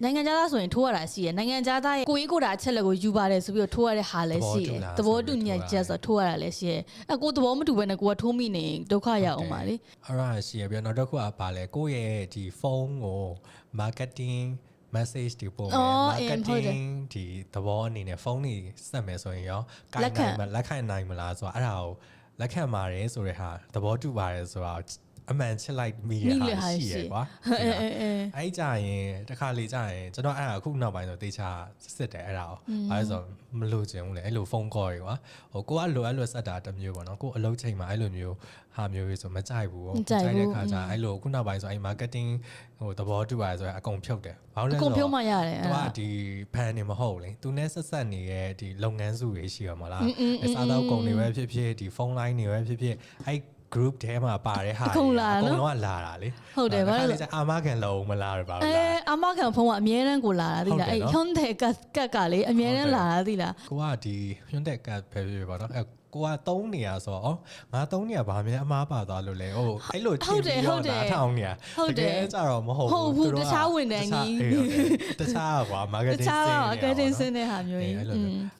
ေနိုင်ငံခြားသားဆိုရင်ထိုးရတာရှိရယ်နိုင်ငံခြားသားရဲ့ကိုကြီးကိုတာအချက်လက်ကိုယူပါတယ်ဆိုပြီးတော့ထိုးရတဲ့ဟာလည်းရှိရယ်သဘောတူညီချက်ဆိုထိုးရတာလည်းရှိရယ်အဲ့ကိုသဘောမတူဘဲနဲ့ကိုကထိုးမိနေဒုက္ခရောက်အောင်ပါလေအဲ့ဒါရှိရယ်ပြီးတော့နောက်တစ်ခုကပါလဲကိုယ့်ရဲ့ဒီဖုန်းကို marketing message တွေပို့မယ် marketing ဒီသဘောအနေနဲ့ဖုန်းတွေဆက်မယ်ဆိုရင်ရောလက်ခံနိုင်မလားဆိုတာအဲ့ဒါကိုလက်ခံပါတယ်ဆိုတဲ့ဟာသဘောတူပါတယ်ဆိုတာအမှန်ချစ်လိုက်မိရတာရှိရယ်ကွာအဲ့ကြရင်တခါလေကြရင်ကျွန်တော်အဲ့ဒါအခုနောက်ပိုင်းဆိုတေချာစစ်တယ်အဲ့ဒါကိုဘာလို့ဆိုမလို့ချင်ဘူးလေအဲ့လိုဖုန်းကောတွေကွာဟိုကိုကလိုအဲ့လိုဆက်တာတစ်မျိုးပေါ့နော်ကိုအလုပ်ချိန်မှာအဲ့လိုမျိုးဟာမျိုးဆိုမကြိုက်ဘူးကြိုက်တဲ့ခါကျအဲ့လိုအခုနောက်ပိုင်းဆိုအဲ့ marketing ဟိုသဘောတူပါဆိုရင်အကုန်ဖြုတ်တယ်ဘာလို့လဲဆိုတော့အကုန်ဖြုတ်မှရတယ်သူကဒီဘန်နေမဟုတ်လေသူနဲ့ဆက်ဆက်နေတဲ့ဒီလုပ်ငန်းစုတွေရှိရမလားစားတော့ကုန်တွေပဲဖြစ်ဖြစ်ဒီဖုန်းလိုင်းတွေပဲဖြစ်ဖြစ်အဲ့group ထဲမှာပါတဲ့ဟာအကုန်လုံးကလာတာလေဟုတ်တယ်ဘာလို့လဲအာမခံလုံးမလားပါဘူးအာမခံဖုန်းကအမြဲတမ်းကိုလာတာသိလားအဲ့ Hyundai ကတ်ကလေအမြဲတမ်းလာတာသိလားကိုကဒီ Hyundai ကတ်ပဲဖြစ်ပါတော့ကိုကသုံးနေရဆိုတော့ငါသုံးနေရဘာမှအမားပါသွားလို့လဲဟိုအဲ့လိုတင်ပြီးတော့နားထောင်နေရတကယ်ကြတော့မဟုတ်ဘူးတခြားဝန်တန်းကြီးတခြားကွာ marketing ဆင်းတဲ့ဟာမျိုးကြီး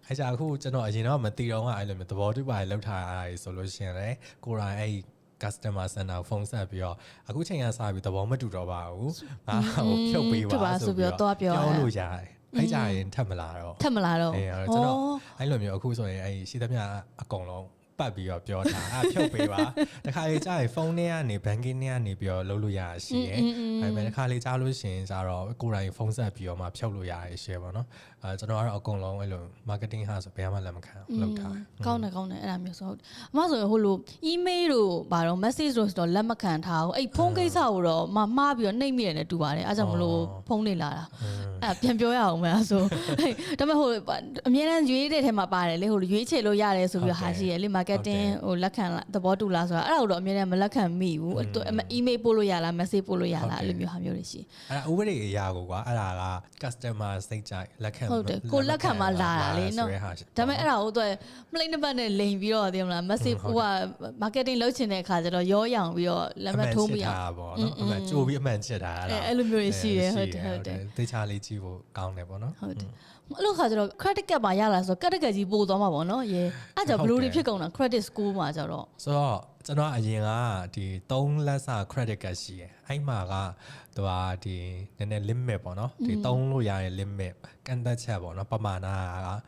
အဲ့ကြအခုကျွန်တော်အရင်တော့မသိတော့ကအဲ့လိုမျိုးသဘောတူပါလောက်ထားရဆိုလို့ရှိရင်လေကိုယ်တိုင်အဲ့ customer center ဖုန်းဆက်ပြီးတော့အခုချိန်ကစပြီးသဘောမတူတော့ပါဘူးငါဟိုဖြုတ်ပေးပါဆိုပြီးတော့ပြောလို့ရတယ်အဲ့ကြရင်ထပ်မလာတော့အဲ့ကျွန်တော်အဲ့လိုမျိုးအခုဆိုရင်အဲ့ရှိသမျှအကုန်လုံးပတ်ပြီးတော့ပြောတာဖြုတ်ပေးပါတခါလေကြာရင်ဖုန်းထဲကနေ banking ထဲကနေပြီးတော့လုပ်လို့ရရရှိရယ်ဒါပေမဲ့တခါလေကြာလို့ရှိရင်ကျတော့ကိုယ်တိုင်ဖုန်းဆက်ပြီးတော့မှဖြုတ်လို့ရရရှိရယ်ပေါ့နော်ကျွန်တော်ကတော့အကုန်လုံးအဲ့လို marketing ဟာဆိုဘယ်မှလက်မခံလုပ်ထားကောင်းတယ်အဲ့ဒါမျိုးဆိုအမဆိုရင်ဟိုလို email တို့ဘာတော့ message တို့ဆိုတော့လက်မခံထားဘူးအဲ့ဖုန်းကိစ္စကိုတော့မှားပြီးတော့နှိပ်မိတယ်နဲ့တူပါတယ်အားကြောင့်မလို့ဖုန်းနေလာတာအဲ့ပြန်ပြောရအောင်မယ်ဆိုဒါပေမဲ့ဟိုအများနဲ့ရွေးတဲ့ထဲမှာပါတယ်လေဟိုရွေးချယ်လို့ရတယ်ဆိုပြီးတော့ဟာရှိရယ်လေ marketing ဟိုလက်ခံသဘောတူလားဆိုတာအဲ့ဒါတော့အများနဲ့မလက်ခံမိဘူး email ပို့လို့ရလား message ပို့လို့ရလားအဲ့လိုမျိုးဟာမျိုးတွေရှိအဲ့ဒါဥပဒေအရာကိုကွာအဲ့ဒါက customer စိတ်ကြိုက်လက်ခံဟုတ်တယ်ကိုလက်ခံမှလာတာလေနော်ဒါပေမဲ့အဲ့ဒါကိုသူမလိမ့်တစ်ပတ်နဲ့လိန်ပြီးတော့သိမလား message ဟိုက marketing လုပ်ချင်တဲ့အခါကျတော့ရောရောင်ပြီးတော့လက်မထိုးမိအောင်ပေါ့နော်အမှန်ကြိုးပြီးအမှန်ချစ်တာအဲ့လိုမျိုးတွေရှိတယ်ဟုတ်တယ်သေချာလေးကြည့်ဖို့ကောင်းတယ်ပေါ့နော်ဟုတ်တယ်အဲ့လိုခါကျတော့ credit card မှာရလာဆိုတော့ credit card ကြီးပို့သွားမှာပေါ့နော်ရေအဲ့ကြောင့်ဘယ်လိုတွေဖြစ်ကုန်တာ credit score မှာကျတော့ဆိုတော့ကျွန်တော်အရင်ကဒီ3လက်စ credit card ရှိတယ်အဲ့မှာကသူကဒီနည်းနည်း limit ပေါ့နော်ဒီ3လို့ရတဲ့ limit ကန့်သက်ချက်ပေါ့နော်ပမာဏက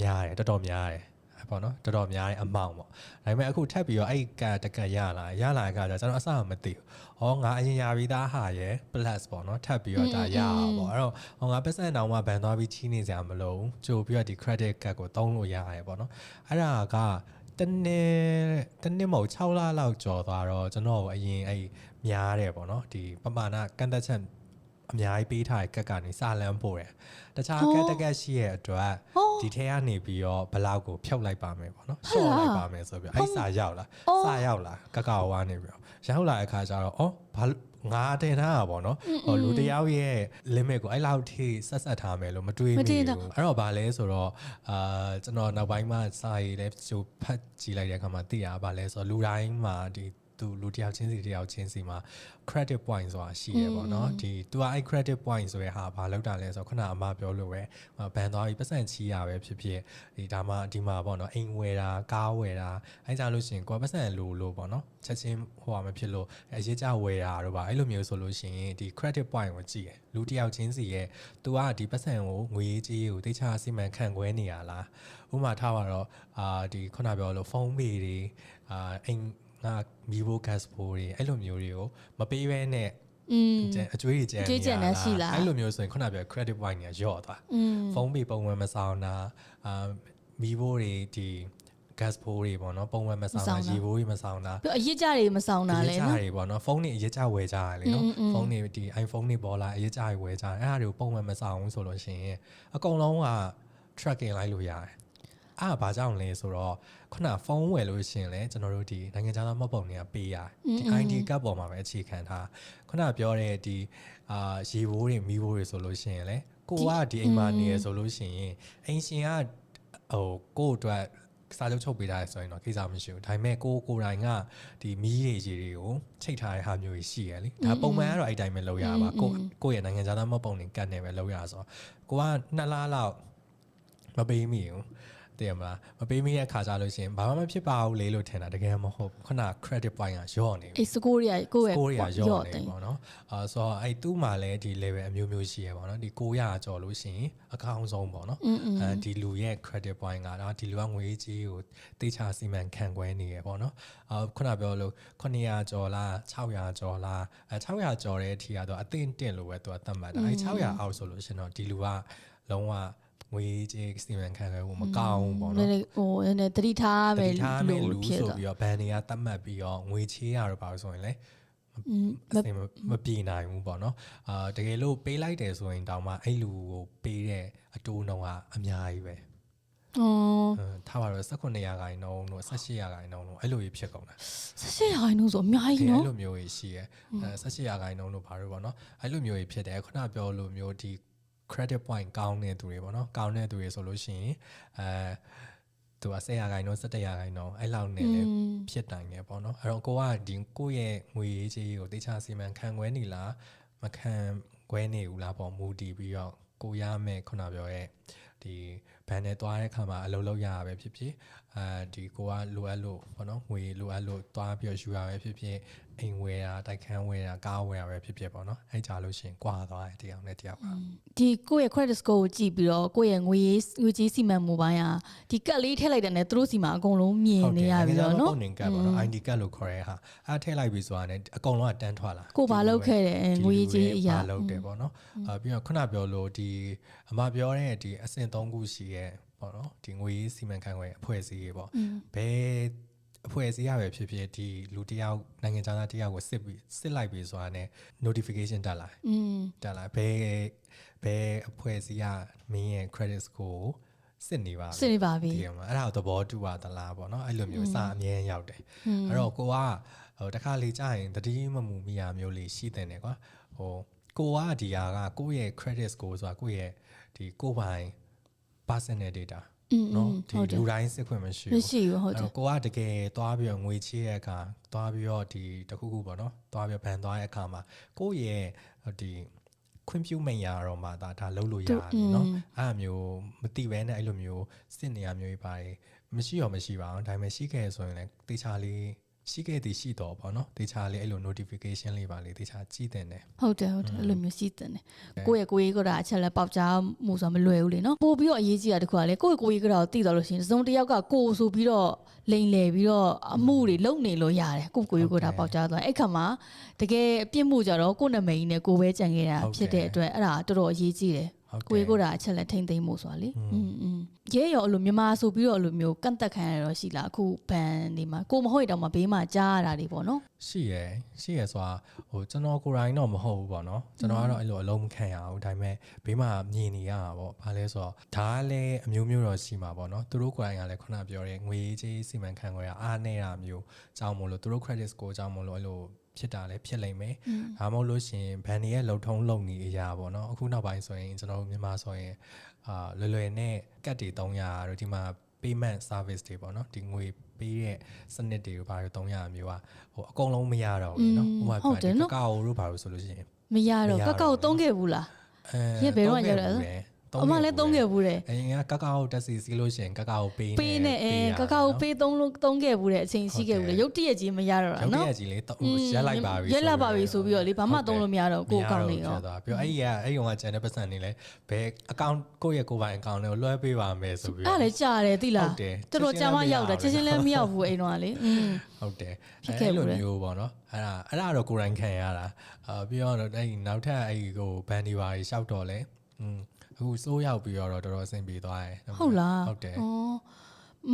များတယ်တော်တော်များတယ်ပေါ့နော်တော်တော်များတဲ့အမောင့်ပေါ့ဒါပေမဲ့အခုထပ်ပြီးတော့အဲ့ကတကရလာကကျွန်တော်အစမသိဘူးဟောငါအရင်ရပြီးသားဟာရယ် plus ပေါ့နော်ထပ်ပြီးတော့ဒါရအောင်ပေါ့အဲ့တော့ဟောငါပတ်စံတောင်မှဘန်သွားပြီးချီးနေစရာမလိုဘူးကြိုပြီးတော့ဒီ credit card ကိုသုံးလို့ရတယ်ပေါ့နော်အဲ့ဒါကတနေ့မဟုတ်6လလောက်ကျော်သွားတော့ကျွန်တော်အရင်အဲ့များတယ်ပေါ့နော်ဒီပမာဏကန့်သက်ချက်အများကြီးပေးထားတဲ့ကတ်ကနေစာလန်းပို့တယ်တခြားကတ်တကတ်ရှိရဲ့အတွက်ဒီထဲကနေပြီးတော့ဘလောက်ကိုဖြုတ်လိုက်ပါမယ်ပေါ့နော်ရှော့လိုက်ပါမယ်ဆိုပြီးအဲ့စာရောက်လာကကောဝါနေပြီးတော့ရောက်လာတဲ့အခါကျတော့ဘာငါတင်ထားတာပေါ့နော်ဟိုလူတယောက်ရဲ့ limit ကိုအဲ့လောက်ထိဆက်ထားမယ်လို့မတွေးမိဘူးအဲ့တော့ဗာလဲဆိုတော့ကျွန်တော်နောက်ပိုင်းမှာစာရေးလဲကြိုဖတ်ကြည့်လိုက်တဲ့အခါမှာသိရဗာလဲဆိုတော့လူတိုင်းမှာဒီသူလူတယောက်ချင်းစီမှာ credit point ဆိုတာရှိရပေါ့နော်ဒီ तू အဲ့ credit point ဆိုရဲဟာဘာလောက်တာလဲဆိုတော့ခုနအမပြောလို့ပဲဘန်သွားပြီးပတ်စံချီးရပဲဖြစ်ဖြစ်ဒီဒါမှဒီမှာပေါ့နော်အိမ်ဝယ်တာကားဝယ်တာအဲ့ကြလို့ရှိရင်ကိုယ်ပတ်စံလိုပေါ့နော်ချက်ချင်းဟိုဟာမဖြစ်လို့အရေးကြဝယ်တာတို့ပါအဲ့လိုမျိုးဆိုလို့ရှိရင်ဒီ credit point ကိုကြည့်ရလူတယောက်ချင်းစီရဲ့ तू ကဒီပတ်စံကိုငွေကြေးကိုတိကျအစီမံခန့်ခွဲနေရလားဥပမာထားပါတော့ဒီခုနပြောလို့ဖုန်းပေတွေအိမ် ငါမီဘို gas ဖိုးတွေအဲ့လိုမျိုးတွေကိုမပေးဘဲနဲ့အကျွေးကြမ်းအဲ့လိုမျိုးဆိုရင်ခုနပြော credit point ညာရော့သွားဖုန်းပေးပုံမှန်မဆောင်တာမီဘိုတွေဒီ gas ဖိုးတွေပေါ့နော်ပုံမှန်မဆောင်တာရေဘိုးတွေမဆောင်တာအရစ်ကြတွေမဆောင်တာလေနော်အရစ်ကြတွေပေါ့နော်ဖုန်းတွေအရစ်ကြဝယ်ကြရလေနော်ဖုန်းတွေဒီ iPhone တွေပေါ်လာအရစ်ကြတွေဝယ်ကြအဲ့ဒါတွေကိုပုံမှန်မဆောင်ဘူးဆိုလို့ရှိရင်အကုန်လုံးက tracking လိုက်လို့ရတယ်အဲ့ဘာကြောင့်လဲဆိုတော့ခုနဖုန်းဝယ်လို့ရှိရင်လည်းကျွန်တော်တို့ဒီနိုင်ငံခြားသားမှတ်ပုံတွေကပေးရတယ်ဒီ ID card ပေါ်မှာပဲအခြေခံထားခုနပြောတဲ့ဒီရေဘိုးတွေမီးဘိုးတွေဆိုလို့ရှိရင်လည်းကိုကဒီအိမ်မှာနေရဆိုလို့ရှိရင်အိမ်ရှင်ကကိုအတွက်စားချုပ်ချုပ်ပေးတာဆိုရင်တော့ကိစ္စမရှိဘူးဒါပေမဲ့ကိုယ်တိုင်ကဒီမီးတွေရေတွေကိုချိတ်ထားတဲ့ဟာမျိုးကြီးရှိရလေဒါပုံမှန်ကတော့အဲ့တိုင်းပဲလုပ်ရပါကိုယ့်ရဲ့နိုင်ငံခြားသားမှတ်ပုံတွေကတ်နေပဲလုပ်ရဆိုတော့ကိုက2လလောက်မပေးမိဘူးတည်မလားမပေးမိတဲ့ခါကြလို့ရှိရင်ဘာမှမဖြစ်ပါဘူးလေလို့ထင်တာတကယ်မဟုတ်ခုန credit point ကရော့နေပြီအေး score ရကိုယ့်ရဲ့ရော့နေပေါ့နော်ဆိုတော့အဲ့သူ့မှာလည်းဒီ level အမျိုးမျိုးရှိရပေါ့နော်ဒီ900ကျော်လို့ရှိရင်အကောင်းဆုံးပေါ့နော်ဒီလူရဲ့ credit point ကတော့ဒီလူကငွေကြီးကိုတေချာစီမံခန့်ခွဲနေရပေါ့နော်ခုနပြောလို့900ကျော်လား600ကျော်လား600ကျော်တဲ့အထိကတော့အသင့်တင်လို့ပဲသူကသတ်မှတ်တာအဲ့600အောက်ဆိုလို့ရှိရင်တော့ဒီလူကလုံးဝငွေကြီးစီမံခန့်ခွဲဖို့မကောင်းဘူးပေါ့နော်ဟိုနည်းနည်းတတိထားမယ်လူဆိုပြီးတော့ဘန်တွေကတတ်မှတ်ပြီးတော့ငွေချေးရတော့ပါဆိုရင်လည်းမပြေနိုင်ဘူးပေါ့နော်တကယ်လို့ပေးလိုက်တယ်ဆိုရင်တောင်မှအဲ့လူကိုပေးတဲ့အတိုးနှုန်းကအများကြီးပဲထားပါတော့19%ခိုင်နှုန်းတို့18%ခိုင်နှုန်းတို့အဲ့လိုကြီးဖြစ်ကုန်တာ18%ခိုင်နှုန်းဆိုအများကြီးနော်အဲ့လိုမျိုးကြီးရှိရ18%ခိုင်နှုန်းတို့ဘာလို့ပေါ့နော်အဲ့လိုမျိုးကြီးဖြစ်တယ်ခုနပြောလို့မျိုးဒီcredit point ကောင်းတဲ့သူတွေပေါ့နော်ကောင်းတဲ့သူတွေဆိုလို့ရှိရင်သူက10%ခိုင်နှုန်း17%ခိုင်နှုန်းအဲ့လောက်နဲ့လည်းဖြစ်နိုင်တယ်ပေါ့နော်အဲ့တော့ကိုကဒီကိုယ့်ရဲ့ငွေရေးကြီးကိုတေချာစီမံခန့်ခွဲနေလားမခန့်ခွဲနေဘူးလားပေါ့မူတည်ပြီးတော့ကိုရမယ်ခုနပြောရဲ့ဒီဘန်နဲ့သွားတဲ့ခါမှာအလုပ်လုပ်ရတာပဲဖြစ်ဖြစ်ဒီကိုကလိုအပ်လို့ပေါ့နော်ငွေလိုအပ်လို့သွားပြီးတော့ယူရပဲဖြစ်ဖြစ်အိမ်ဝယ်တာတိုက်ခန်းဝယ်တာကားဝယ်တာပဲဖြစ်ဖြစ်ပေါ့နော်အဲ့ကြလို့ရှိရင်ကွာသွားတယ်တရားနဲ့တရားပါဒီကိုယ့်ရဲ့ credit score ကိုကြည့်ပြီးတော့ကိုယ့်ရဲ့ငွေကြီးစီမံမှုပိုင်းဟာဒီကတ်လေးထည့်လိုက်တဲ့နဲ့သူတို့စီမှာအကုန်လုံးမြင်နေရပြီးတော့နော်ပုံနေကတ်ပေါ့နော် ID ကတ်လို့ခေါ်ရဲဟာအဲ့ထည့်လိုက်ပြီးဆိုတာနဲ့အကုန်လုံးကတန်းထွက်လာကိုဘာလုပ်ခဲ့တယ်ငွေကြီးအရာဘာလုပ်တယ်ပေါ့နော်ပြီးတော့ခုနပြောလို့ဒီအမပြောတဲ့ဒီအဆင့်3ခုရှိရဲ့ပေါ့နော်ဒီငွေရေးစီမံခန့်ခွဲအဖွဲ့အစည်းတွေပေါ့ဘယ်အဖွဲ့အစည်းရပဲဖြစ်ဖြစ်ဒီလူတယောက်နိုင်ငံခြားသားတယောက်ကိုစစ်လိုက်ပြီးဆိုတာ ਨੇ notification တက်လာဘယ်အဖွဲ့အစည်းကမင်းရဲ့ credit score ကိုစစ်နေပါပြီဒီမှာအဲ့ဒါသဘောတူပါသလားပေါ့နော်အဲ့လိုမျိုးစာအမြဲရောက်တယ်အဲ့တော့ကိုကတခါလေကြာရင်တတိမမူမိရမျိုးလေးရှိတယ်ねကွာကိုကဒီဟာကကိုယ့်ရဲ့ credit score ဆိုတာကိုယ့်ရဲ့ဒီကိုယ်ပိုင် personal data နော်ဒီလူတိုင်းစစ်ခွင့်မရှိဘူးဟုတ်တယ်ကိုကတကယ်သွားပြီးတော့ငွေချေးတဲ့အခါသွားပြီးတော့ဒီတခုခုပေါ့နော်သွားပြီးဘန်သွားတဲ့အခါမှာကိုယ့်ရဲ့ဒီခွင့်ပြုမိန်ရတော့မှဒါလုပ်လို့ရတယ်နော်အဲ့လိုမျိုးမသိဘဲနဲ့အဲ့လိုမျိုးစစ်နေရမျိုးကြီးပါတယ်မရှိပါဘူးဒါပေမဲ့ရှိခဲ့ဆိုရင်လည်းတေချာလေးရှိခဲ့သည်ရှိတော့ပေါ့နော်တေချာလေးအဲ့လို notification လေးပါလေတေချာကြည့်တဲ့ねဟုတ်တယ်အဲ့လိုမျိုးရှိတဲ့ねကိုယ့်ရဲ့ကိုယ်ရေးကအချက်လက်ပေါက်ကြားမှုဆိုတာမလွယ်ဘူးလေနော်ပို့ပြီးတော့အရေးကြီးတာတခုကလေကိုယ့်ရဲ့ကိုယ်ရေးကတော့သိတော့လို့ရှိရင်စုံတစ်ယောက်ကကိုယ်ဆိုပြီးတော့လိန်လေပြီးတော့အမှုတွေလုံနေလို့ရတယ်ကိုယ့်ကိုယ်ရေးကပေါက်ကြားသွားအဲ့ခါမှာတကယ်အပြစ်မှုကြတော့ကိုယ့်နာမည်ကြီးနဲ့ကိုယ်ပဲကြံခဲ့တာဖြစ်တဲ့အတွက်အဲ့ဒါတော်တော်အရေးကြီးတယ်ကိုယ်ကိုယ်တာအချက်လက်ထိမ့်သိမ်းမှုဆိုတာလေရဲရောအဲ့လိုမြန်မာဆိုပြီးတော့အဲ့လိုမျိုးကန့်သက်ခံရတော့ရှိလားအခုဘန်နေမှာကိုမဟုတ်တော့မှဘေးမှာကြားရတာတွေပေါ့နော်ရှိရဆိုတာကျွန်တော်ကိုယ်တိုင်တော့မဟုတ်ဘူးပေါ့နော်ကျွန်တော်ကတော့အဲ့လိုအလုံးမခံရဘူးဒါပေမဲ့ဘေးမှာမြင်နေရတာပေါ့ဘာလဲဆိုတော့ဒါကလည်းအမျိုးမျိုးတော့ရှိမှာပေါ့နော်သူတို့ကိုယ်တိုင်ကလည်းခုနပြောတဲ့ငွေကြီးစီမံခန့်ခွဲရအားနေတာမျိုးကြောင်းမို့လို့သူတို့ credit score ကြောင်းမို့လို့အဲ့လိုဖြစ်တာလည်းဖြစ်လိမ့်မယ်ဒါမှမဟုတ်လို့ရှင်ဘန်တွေရဲ့လုံထုံးလုံနေအရာပေါ့နော်အခုနောက်ပိုင်းဆိုရင်ကျွန်တော်တို့မြန်မာဆိုရင်လွယ်နဲ့ကတ်တွေ300တို့ဒီမှာ payment service တွေပေါ့နော်ဒီငွေပေးတဲ့စနစ်တွေကိုဘာလို့300မျိုးအကုန်လုံးမရတော့ဘူးเนาะဥပမာကောက်တို့ဘာလို့ဆိုလို့ရှိရင်မရတော့ကောက်သုံးခဲ့ဘူးလားဘယ်တော့ရောက်လဲ အမလည်းသုံးခဲ့ဘူးတယ် အရင်ကကောက်တက်စီစီးလို့ရှိရင်ကောက်ပေးနေ ပေးနေကောက်ပေးသုံးခဲ့ဘူးတဲ့အချိန်ရှိခဲ့ဘူးလေရုတ်တရက်ကြီးမရတော့တာနော် ရုတ်တရက်ကြီးလေရက်လိုက်ပါပြီ ရက်လိုက်ပါပြီဆိုပြီးတော့လေဘာမှသုံးလို့မရတော့ကိုအကောင့်လေးရော ပြီးတော့အဲ့ရုံကကျန်တဲ့ပတ်စံနေလဲဘယ်အကောင့်ကိုယ့်ရဲ့ကိုယ်ပိုင်အကောင့်လေးကိုလွှဲပေးပါမယ်ဆိုပြီး အဲ့လည်းကြားတယ်သိလားတော်တော်ကြာမှရောက်တာချက်ချင်းလည်းမရောက်ဘူးအိမ်တော့လေဟုတ်တယ်အဲ့လိုမျိုးပေါ့နော်အဲ့ဒါတော့ကိုရိုင်းခံရတာပြီးတော့အဲ့နောက်ထပ်အဲ့ကိုဘန်ဒီပါရှောက်တော့လဲအခုစိုးရောက်ပြီးတော့တော်တော်အဆင်ပြေသွားတယ် ဟုတ်လားဟုတ်တယ်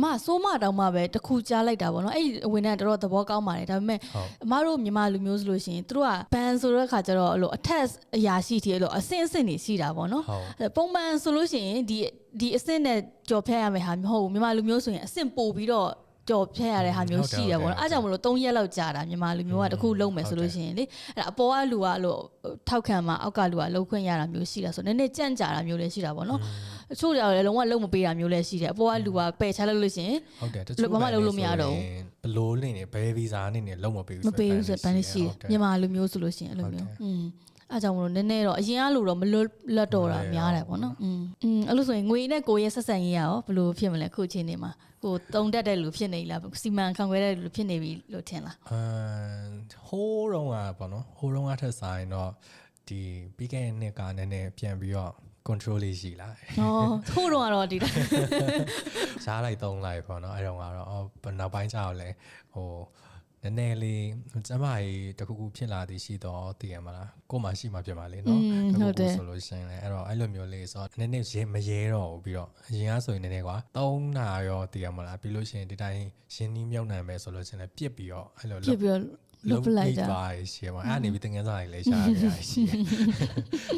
မဆိုးမတောင်မှပဲတခုကြားလိုက်တာပေါ့နော်အဲ့အဝင်နဲ့တော်တော်သဘောကောင်းပါတယ်ဒါပေမဲ့အမတို့မြန်မာလူမျိုးဆိုလို့ရှိရင်သူတို့ကဘန်ဆိုတဲ့ခါကျတော့အဲ့လိုအထက်အရာရှိတီအဲ့လိုအဆင့်အဆင့်နေရှိတာပေါ့နော်ပုံမှန်ဆိုလို့ရှိရင်ဒီအဆင့်နဲ့ကြော်ဖြတ်ရမယ်ဟာမဟုတ်ဘူးမြန်မာလူမျိုးဆိုရင်အဆင့်ပို့ပြီးတော့ကြော်ဖြတ်ရတဲ့ဟာမျိုးရှိတယ်ပေါ့နော်အားကြောင့်မလို့3ရက်လောက်ကြာတာမြန်မာလူမျိုးကတခုလုံးမယ်ဆိုလို့ရှိရင်လေအဲ့ဒါအပေါ်ကလူကလို့ထောက်ခံမှာအောက်ကလူကလှုပ်ခွင့်ရတာမျိုးရှိတာဆိုနည်းနည်းကြန့်ကြာတာမျိုးလည်းရှိတာပေါ့နော်အချို့တွေလည်းလုံးဝလုံးမပေးတာမျိုးလည်းရှိတယ်အပေါ်ကလူကပယ်ချလိုက်လို့ရှိရင်ဟုတ်တယ်တချို့ဘာမှလုပ်လို့မရတော့ဘူးဘလို့နေနေဘယ်ဗီဇာနေနေလုံးမပေးဘူး မပေးဘူးဆိုပန်းရှိမြန်မာလူမျိုးဆိုလို့ရှိရင်အဲ့လိုမျိုးအားကြောင့်မလို့နည်းနည်းတော့အရင်ကလို့တော့မလွတ်လပ်တော့တာများတယ်ပေါ့နော်အဲ့လိုဆိုရင်ငွေနဲ့ကိုရဲ့ဆက်ဆံရေးရောဘယ်လိုဖြစ်မလဲခုချိန်နေမှာကိုတုံတက်တဲ့လူဖြစ်နေလားစီမံခန့်ခွဲတဲ့လူဖြစ်နေပြီလို့ထင်လားဟိုးတော့ကပေါ့နော်ဟိုးတော့ကထက်ဆိုင်တော့ဒီပြီးခဲ့တဲ့နှစ်ကနည်းနည်းပြန်ပြီးတော့ control လေးရှိလာတယ်ဟိုးတော့ကတော့ဒီတိုင်းရှားလိုက်သုံးလိုက်ပေါ့နော်အဲ့တော့ကတော့နောက်ပိုင်းကျတော့လဲဟိုနည်းနည်းလေးကျမကြီးတခုခုဖြစ်လာသည်ရှိတော့တည်ရမလားကို့မှာရှိမှဖြစ်ပါလေနော်တခုခုဆိုလို့ရှိရင်လည်းအဲ့တော့အဲ့လိုမျိုးလေးဆိုတော့နည်းနည်းမရဲတော့ဘူးပြီးတော့အရင်ကဆိုရင်နည်းနည်းကွာ3နာရောတည်ရမလားပြီးလို့ရှိရင်ဒီတိုင်းရင်းနှီးမြုပ်နှံမယ်ဆိုလို့ရှိရင်လည်းပြစ်ပြီးတော့အဲ့လိုပြစ်ပြီးတော့လုတ်ပလိုက်တာရှိရမှာအဲ့အနေပြီးသင်ငန်းစာတွေလည်းရှားကြရရှိတယ်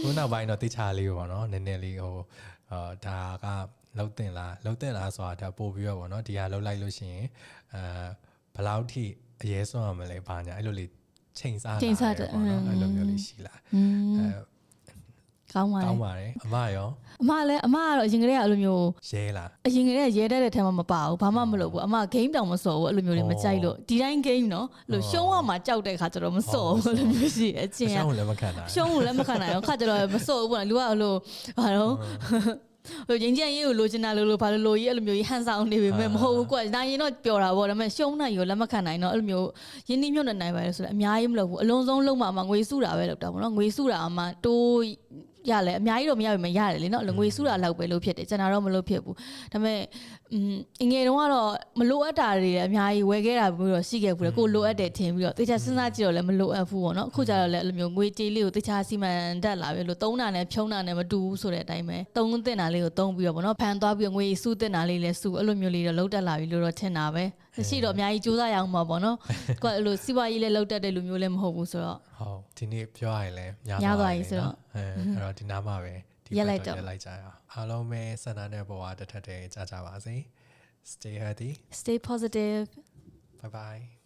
ခုနောက်ပိုင်းတော့တိချလေးပေါ့နော်နည်းနည်းလေးဟိုဒါကလှုပ်တင်လားဆိုတာဒါပို့ပြီးတော့ပေါ့နော်ဒီဟာလှုပ်လိုက်လို့ရှိရင်ဘယ်လောက်ထိအရေးဆုံးရမလဲဘာညာအဲ့လိုလေးချိန်စားတယ်ပေါ့နော်အဲ့လိုမျိုးလေးရှိလာကောင်းပါတယ်အမရောအမကတော့အရင်ကတည်းကအဲ့လိုမျိုးရဲလားအရင်ကတည်းကရဲတဲ့ထဲမှာမပါဘူးဘာမှမလုပ်ဘူးအမ game တောင်မစော်ဘူးအဲ့လိုမျိုးတွေမကြိုက်လို့ဒီတိုင်း game နော်အဲ့လိုရှုံးရမှာကြောက်တဲ့ခါကျတော့မစော်ဘူးအဲ့လိုမျိုးရှိအချင်းရှုံးလည်းမခံနိုင်ရှုံးလည်းမခံနိုင်တော့ခါကျတော့မစော်ဘူးပေါ့လူကအဲ့လိုဘာလို့ဟိုငင်းကြရေးကိုလိုချင်တာလို့ဘာလို့ကြီးအဲ့လိုမျိုးဟန်ဆောင်နေပေမဲ့မဟုတ်ဘူးကွာဒါရင်တော့ပျော်တာပေါ့ဒါပေမဲ့ရှုံးနိုင်ရောလက်မခံနိုင်တော့အဲ့လိုမျိုးရင်းနှီးမြှုပ်နှံနိုင်ပါလေဆိုတော့အများကြီးမလုပ်ဘူးအလုံးစုံလုံးမှာငွေစုတာပဲလုပ်တာပေါ့နော်ငွေစုတာမှတိုးရလဲအများကြီးတော့မရပါဘူးရတယ်လေနော်ငွေစုတာလောက်ပဲလုပ်ဖြစ်တယ်ကျွန်တော်တော့မလုပ်ဖြစ်ဘူးဒါပေမဲ့ငယ်တုန်းကတော့မလိုအပ်တာတွေလည်းအများကြီးဝယ်ခဲ့တာမျိုးတော့ရှိခဲ့ဘူးလေကိုလိုအပ်တယ်ထင်ပြီးတော့တေချာစဉ်းစားကြည့်တော့လည်းမလိုအပ်ဘူးပေါ့နော်အခုကျတော့လည်းအဲ့လိုမျိုးငွေကြေးလေးကိုတေချာစီမံတတ်လာပြီလို့သုံးတာနဲ့ဖြုံးတာနဲ့မတူဘူးဆိုတဲ့အတိုင်းပဲသုံးတင်တာလေးကိုသုံးပြီးတော့ပေါ့နော်ဖန်သွားပြီးငွေစုတင်တာလေးလည်းစုအဲ့လိုမျိုးလေးတော့လုံးတက်လာပြီလို့တော့ထင်တာပဲရှိတော့အများကြီးစူးစမ်းရအောင်ပါပေါ့နော်ကိုအဲ့လိုစီးပွားရေးလည်းလုံးတက်တဲ့လူမျိုးလည်းမဟုတ်ဘူးဆိုတော့ဟုတ်ဒီနေ့ပြောရရင်လည်းများသွားပြီဆိုတော့အဲ့တော့ဒီနားမှာပဲရက်လိုက်ကြအောင်အားလုံးပဲစန္ဒနဲ့ပေါ်ကတထက်တည်းကြာကြပါစေ Stay healthy Stay positive Bye bye